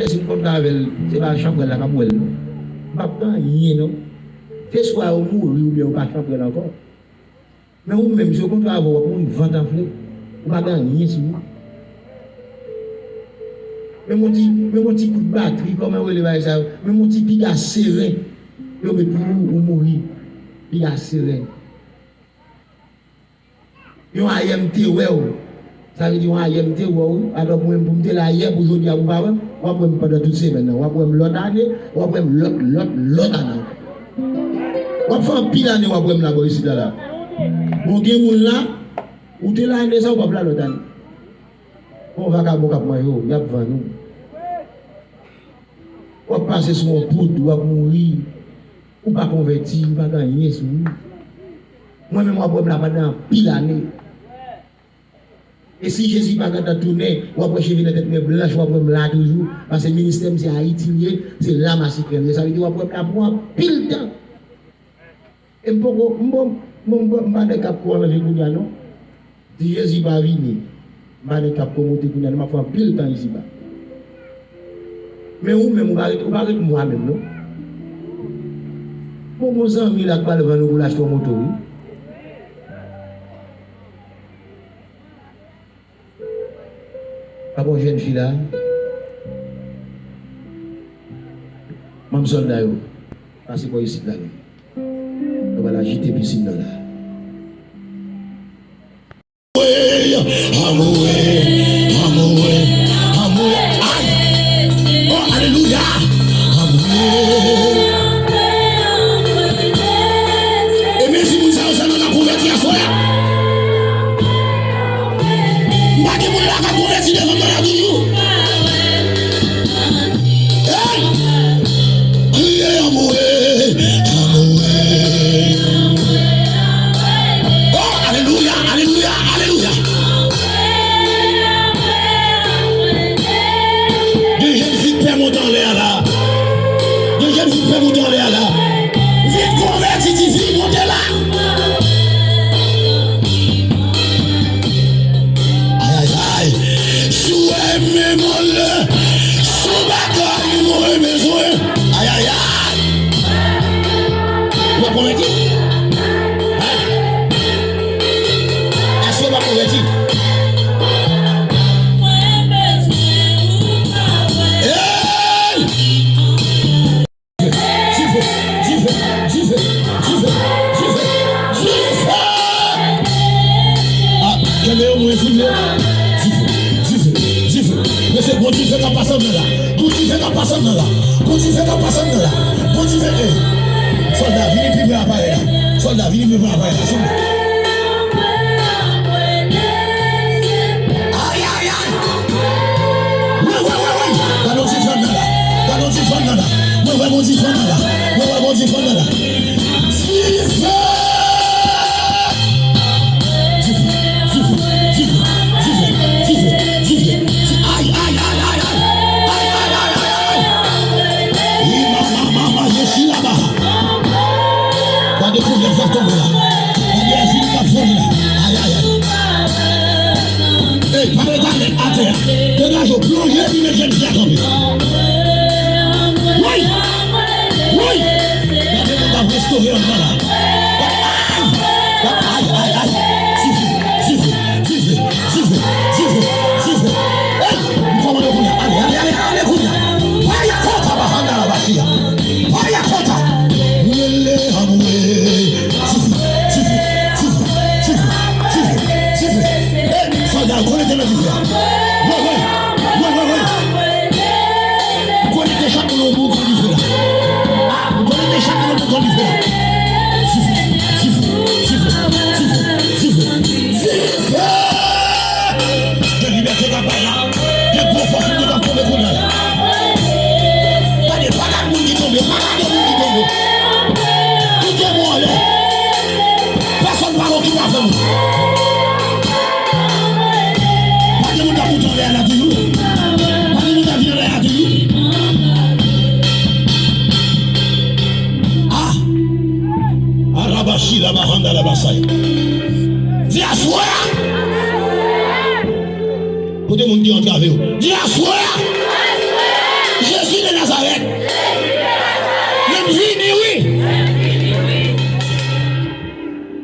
Si on compte avec c'est pas chambre là comme elle. Pas rien non. C'est soit au mourir ou bien au pas chambre là encore. Mais ou même si on compte avoir une vente en flé, ou pas rien sur nous. Mais mon petit coup de batterie comment on le ça, mais mon petit piga serré. Yo met pour ou mourir. Piga serré. Yo IMT ouais. Ça veut dire un IMT ouais. Alors pour me la hier pour aujourd'hui à vous pas on va prendre pendant toute semaine, on va prendre l'autre année, on va prendre l'autre année. On va faire pile année, on va prendre là-bas ici là. Bon game là, ou de l'année ça on va prendre l'autre année. On va cap cap mayo, y a devant nous. On va passer sur un poudre, on va mourir. Ou pas converti, ou pas gagner sur nous. Moi-même on va prendre là pendant pile année. Et si Jésus n'a pas tourné, on va prêcher une tête blanche, on va prendre là toujours, parce que le ministère c'est Haïti, c'est là ma sécurité. Ça veut dire qu'on va prendre là pile temps. Et pourquoi je ne vais pas de cap pour enlever le non? Si Jésus va venir, je ne vais pas de cap pour monter le je vais faire pile temps ici. Mais où même, on va arrêter moi-même, non? Pour mon ami, là, pas devant nous pour l'acheter en moto, oui. Pas pour jeune fille là. Même soldat, parce que ici là. On va la jeter piscine là. Oh, alléluia. Et même si vous avez la convertir à soi.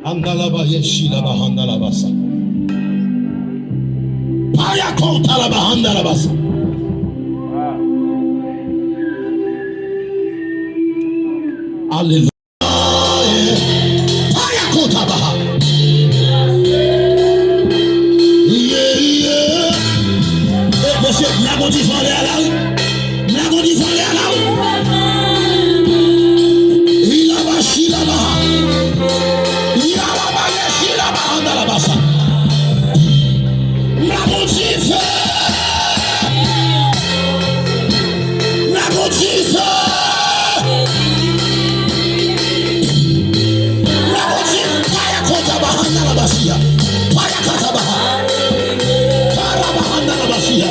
Andalaba yeshilaba handalabasa. Paya kontalaba handalabasa. Alléluia. Paya kontabaha. Monsieur, la motive en l'air là. La motive en l'air là. Il a bachi là-bas. Il a là-bas, il a là-bas, on a là-bas ça. La motive. La motive. La motive. Paya kotaba handa la basia. Paya katabaha. Karaba handa la basia.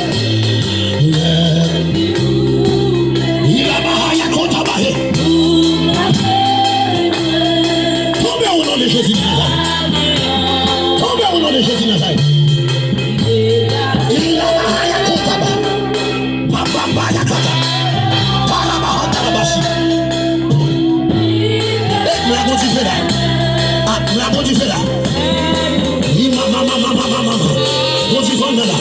Jésus de Nazareth. Tombez au nom de Jésus de Nazareth. Il a la kotaba. Papa yakata. Paraba handa basi. La motive là. Ah, la motive là. Mama. Motive là.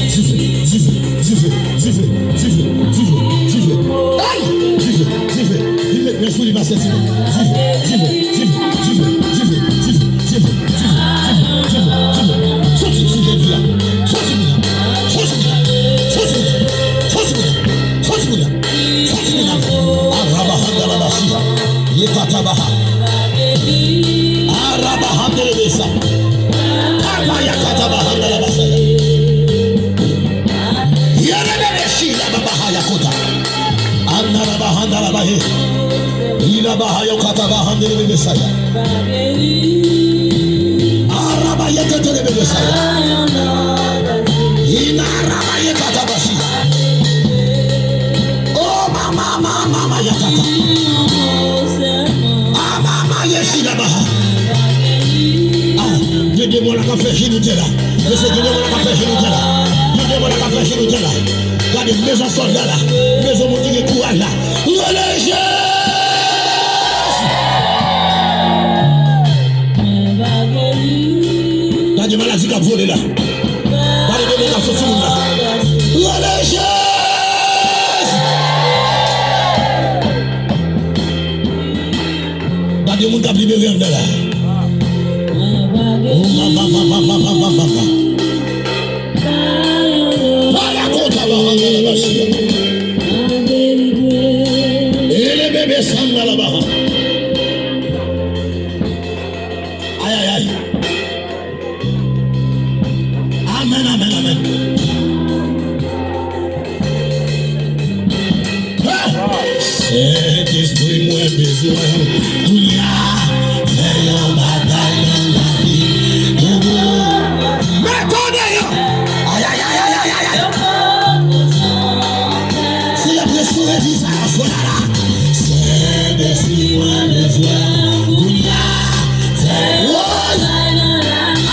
Zive. Aïe. Zive. Mais faut lui passer. Zive. Ila bahaya kata bahande le Messiah. Araba yekete le Messiah. Ina araba yekata basia. Oh mama yakata. Ah mama yeshila baha. Ah, Dieu mon la café chinutela. Monsieur Dieu mon la café chinutela. Dieu mon la café chinutela. Regardez maison soldat là, maison mon Dieu courage là. Religieux. Des maladies qui ont volé là. Pas de démons qui ont sorti là. Religieuse. Pas de démons qui ont libéré en là. Oh maman. Pas la compte à la bâche. Et les bébés sont dans la barre. Aïe. Amen. Saint-Esprit, moi besoin, Dounia, fais un bataille dans la vie. Mais attendez, aïe. Si la blessure est dit ça, voilà. Saint-Esprit, moi besoin, Dounia, fais un bataille dans la vie.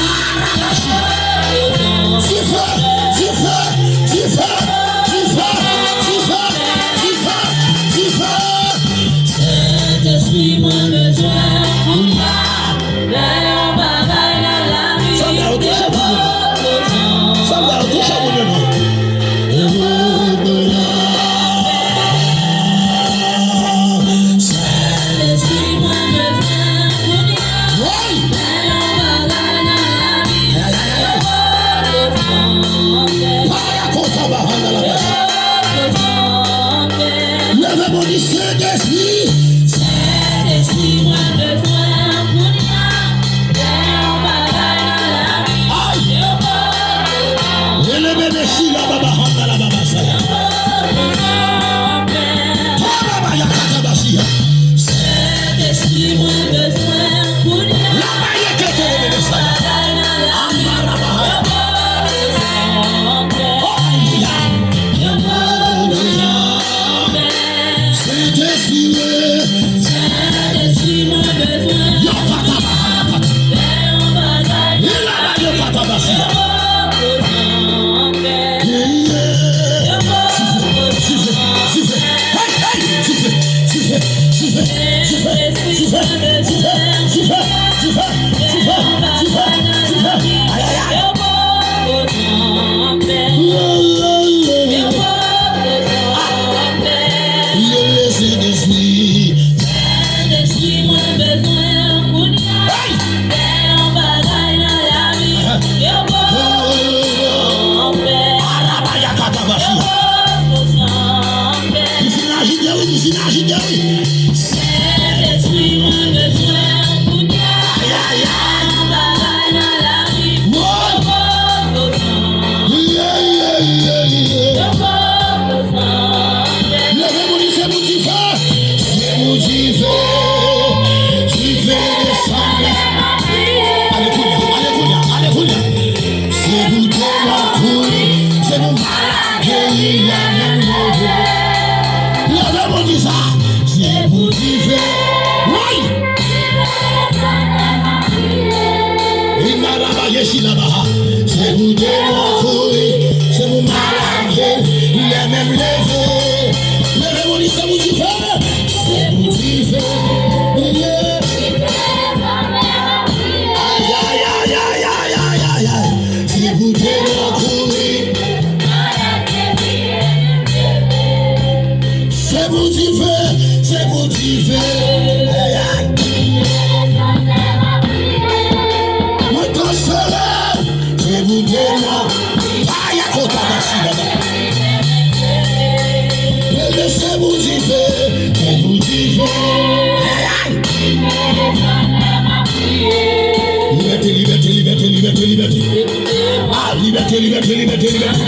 divin. Oui. Il m'a rabaillé si là-bas. C'est vous démontrer, c'est vous malade, il est même levé. Levez-moi, c'est vous divin. C'est vous divin. Aïe, aïe, aïe, aïe, aïe, aïe, aïe, aïe. C'est vous démontrer. C'est vous divin, c'est vous divin. Aïe, aïe. Moi, transféré, c'est vous divin. Aïe, à côté de là-bas. C'est vous divin, c'est vous divin. Aïe, aïe. Liberté, liberté, liberté, liberté, liberté. Ah, liberté, liberté, liberté, liberté.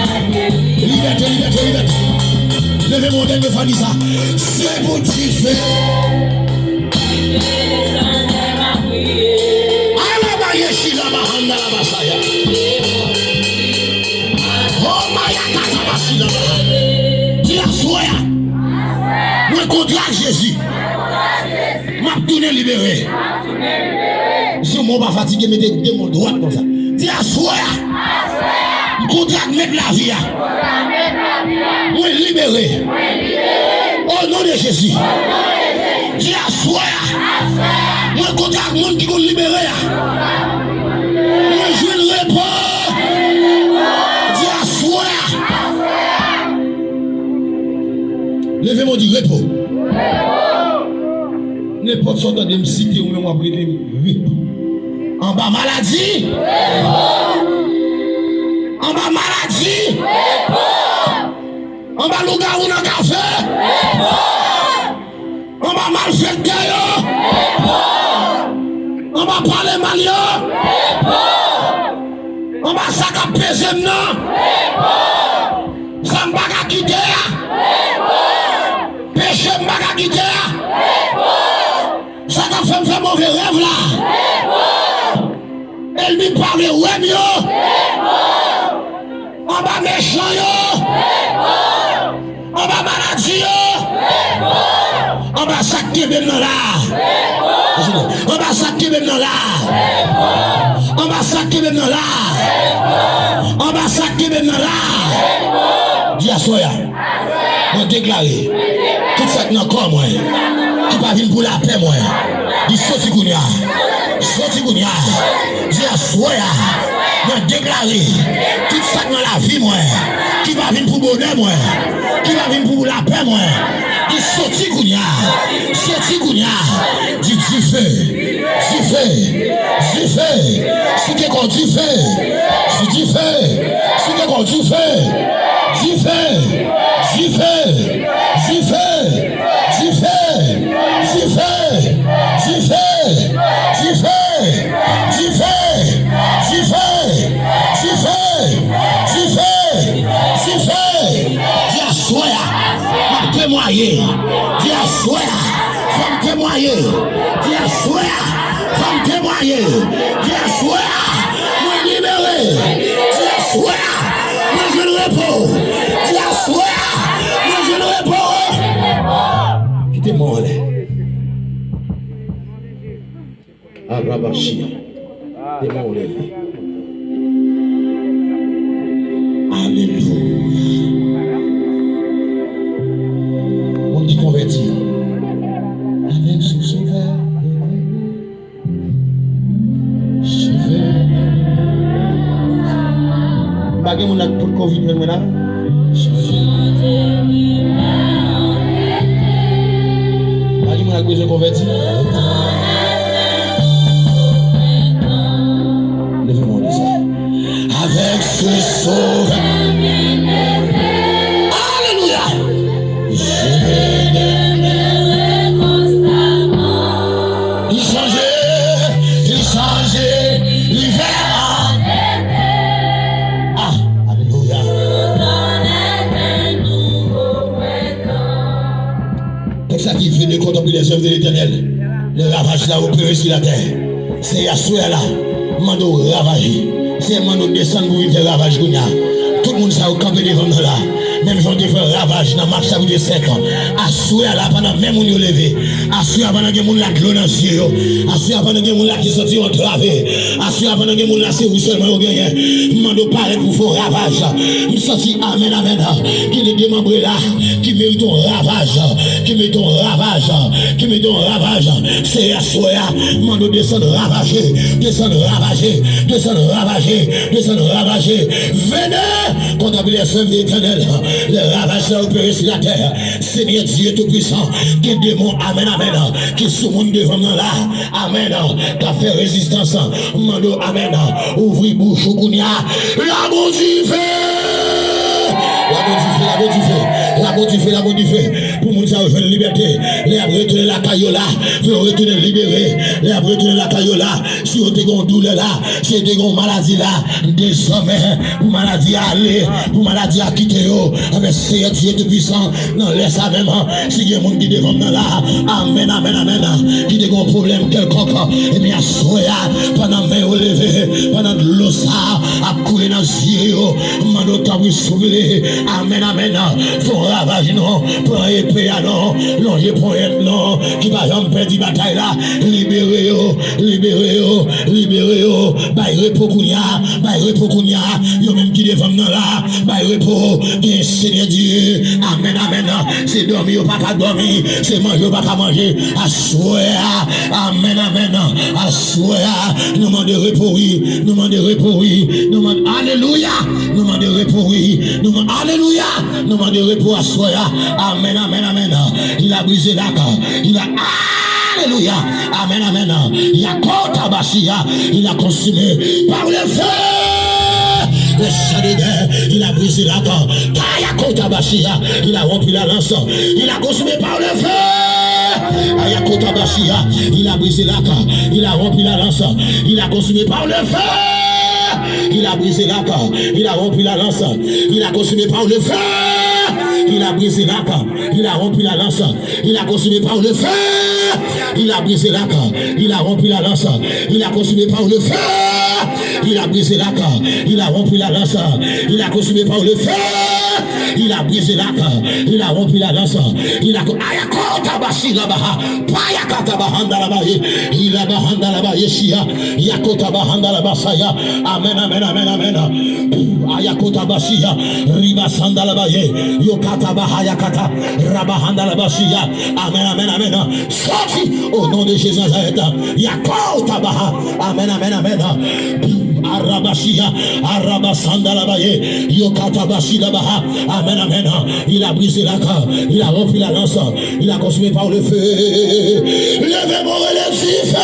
Liberté, liberté, liberté. Levez-moi d'un de famille ça. C'est vous divin. Alaba yeshila mahanda la basaya. Oh maya kata basila bahanda. Dis à soya. Moi contre Jésus. M'a tourné libéré. Si on va fatiguer, mettez mon droit comme ça. Dis à soya. Contre mettre la vie. Moi libéré. Au nom de Jésus. Dis à soya. Moi contre le monde qui va libérer. Moi je le réponds. Dis à soya. Levez-moi du repos. N'importe sorte de me citer ou même après des repos. En bas maladie. En bas maladie. En bas loup-garou dans le café. En bas malfaiteur. En bas parler malien. En bas sac à peser non. Ça m'a pas quitté. Péché m'a pas quitté. Ça m'a fait mauvais rêve là. Elle lui parle ouais mieux. En bas méchant yo. En bas maladie yo. En bas sac qui est maintenant là. En bas sac qui est maintenant là. En bas sac qui est maintenant là. En bas sac qui est maintenant là. Dis à Soya. On déclare. Tout ça dans le corps moi. Qui va venir pour la paix moi. Dis sorti Gounia. Sorti Gounia. Dis à Soya. On déclare. Tout ça dans la vie moi. Qui va venir pour bonheur moi. Qui va venir pour la paix moi. Dis sorti Gounia. Sorti Gounia. Dis du feu. Du feu. Du feu. Si tu es contre du feu. Si tu fais. Si tu es contre du feu. Du feu. Du feu. Du feu. Du feu. Du feu. Du feu. Du feu. Du feu. Du feu. Du feu. Du feu. Du feu. Dis à Soya. Témoigner. Dis à Soya. Femme témoigner. Dis à Soya. Femme témoigner. Dis à Soya. Moi libéré. Dis à Soya. Moi je le réponds. Dis à Soya. Moi je le réponds. Qui témoigne. Arabachia. Témoigne. Alléluia. On dit converti. Avec ce sauveur. Je vais. Bagay mon acte pour le Covid maintenant. Bagay mon acte besoin de converti. Levez-moi de ça. Avec ce sauveur. Alléluia. Je vais demeurer constamment. Il changeait l'hiver en été. Ah, alléluia. C'est ça qui fait de contempler les œuvres de l'Éternel. Le ravage là opéré sur la terre. C'est Yahshua là. Mando ravage. C'est Mando descendre pour faire ravage. Tout le monde ça au campé devant nous là. Même si on te fait ravage dans marche de 5 ans. Assoya là pendant même on y levé. Assoya pendant que mon là de l'eau dans les yeux. Assoya pendant que mon là qui sorti en travé. Assoya pendant que mon là c'est où seulement au gagné. Mando parler pour faire ravage. Nous sorti amen amen. Qui les démembrés là, qui méritent un ravage, qui méritent un ravage, qui méritent un ravage. C'est assoya. Mando descendre ravager, descendre ravager, descendre ravager, descendre ravager. Venez, contemplez les œuvres éternelles, les ravageurs opérés sur la terre. Seigneur Dieu Tout-Puissant, qui démon, amen, amen, qui sous monde devant nous là, amen, qui a fait résistance, mando, amen, ouvri bouche, kounia, la bon Dieu fait, la bon Dieu fait, la bon Dieu fait, la bon Dieu fait, pour nous ça rejoindre la liberté, les retourner la caillola, pour retourner libérer, les retourner la caillola, si on te gon douleur là, si on te gon maladie là, désormais, pour maladie à aller, pour maladie à quitter, mais Seigneur Dieu Tout-Puissant, non laisse ça même, si il y a un monde qui devant nous là, amen, amen, amen, qui a un problème quelconque, et bien soya, pendant main au lever, pendant de l'eau ça, à couler dans les yeux, mando tabu soulever, amen, amen, faut ravage non, pour épée non, longer pour être non, qui va jamais perdre bataille là, libérez libérez libérez bail repos kounia, yo même qui devant nous là, bail repos, et Seigneur Dieu, amen, amen, c'est dormir ou pas dormir, c'est manger ou pas manger, assoya, amen, amen, assoya, nous demandons repos, oui, nous demandons repos, oui, nous demandons alléluia, nous demandons repos, oui, nous demandons alléluia, nous demandons repos, assoya, amen, amen, amen, il a brisé la corde, il a alléluia, amen, amen, il a kota bashia, il a consumé par le feu. Le chant de guerre, il a brisé la corde. Ayakota Bashia, il a rempli la lance. Il a consumé par le feu. Ayakota Bashia, il a brisé la corde. Il a rempli la lance. Il a consumé par le feu. Il a brisé la corde. Il a rempli la lance. Il a consumé par le feu. Il a brisé la corde. Il a rempli la lance. Il a consumé par le feu. Il a brisé la corde. Il a rempli la lance. Il a consumé par le feu. Il a brisé la corde, il a rempli la lance, il a consumé par le feu, il a brisé la corde, il a rempli la lance, il a ayakota bashi la baha, payakata bahanda la baye, il a bahanda la baye shia, yakota bahanda la basaya, amen, amen, amen, amen, ayakota bashia, riba sanda la baye, yokata bahayakata, rabahanda la bashia, amen, amen, amen, sorti au nom de Jésus Nazareth, yakota baha, amen, amen, amen. Arabashia, Arabasanda la baye, Yokata bashi la baha, amen, amen. Il a brisé la corde, il a rempli la lance, il a consumé par le feu. Levez mon relève, du feu,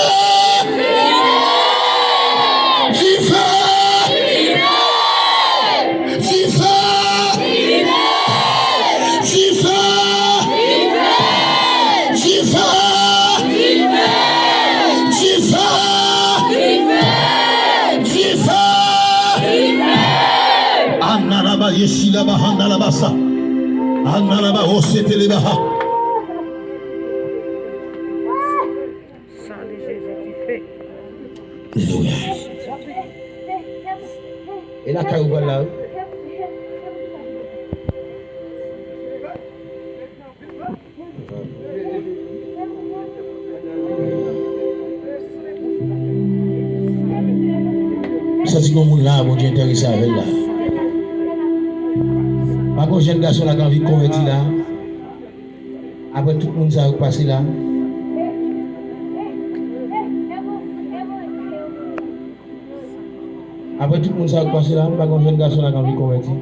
du feu, du feu, du feu, du feu, du feu. Anaraba yeshila bahanda la basa. Anaraba osete le baha. Sang de Jésus qui fait. Alléluia. Et la caille là. Ça c'est comme là, mon Dieu intéressé avec là. Par contre, jeune garçon là qui a envie de convertir là. Après tout le monde ça a passé là. Après tout le monde ça a passé là. Par contre, jeune garçon là qui a envie de convertir.